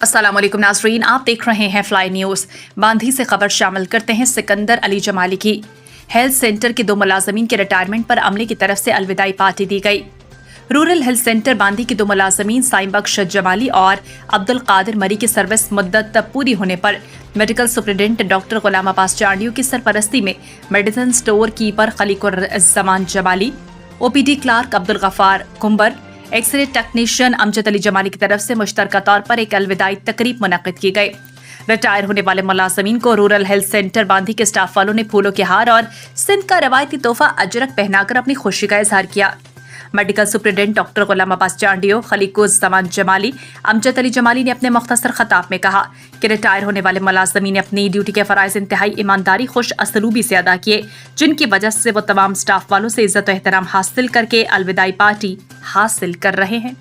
السلام علیکم ناظرین، آپ دیکھ رہے ہیں فلائی نیوز۔ باندھی سے خبر شامل کرتے ہیں سکندر علی جمالی کی۔ ہیلتھ سینٹر کے 2 ملازمین کے ریٹائرمنٹ پر عملے کی طرف سے الوداعی پارٹی دی گئی۔ رورل ہیلتھ سینٹر باندھی کے 2 ملازمین سائیں بخش جمالی اور عبد القادر مری کی سروس مدت پوری ہونے پر medical superintendent doctor Ghulam Abbas Chandio کی سرپرستی میں میڈیسن سٹور کیپر خلیق الزمان جمالی، او P D Clarke Abdul Ghaffar کمبر، X ray technician امجد علی جمالی کی طرف سے مشترکہ طور پر ایک الوداعی تقریب منعقد کی گئی۔ ریٹائر ہونے والے ملازمین کو رورل ہیلتھ سینٹر باندھی کے اسٹاف والوں نے پھولوں کے ہار اور سندھ کا روایتی تحفہ اجرک پہنا کر اپنی خوشی کا اظہار کیا۔ Medical superintendent doctor Ghulam Abbas Chandio, Khaliq الزمان جمالی، امجد علی جمالی نے اپنے مختصر خطاب میں کہا کہ ریٹائر ہونے والے ملازمین نے اپنی ڈیوٹی کے فرائض انتہائی ایمانداری، خوش اسلوبی سے ادا کیے، جن کی وجہ سے وہ تمام اسٹاف والوں سے عزت و احترام حاصل کر کے الوداعی پارٹی حاصل کر رہے ہیں۔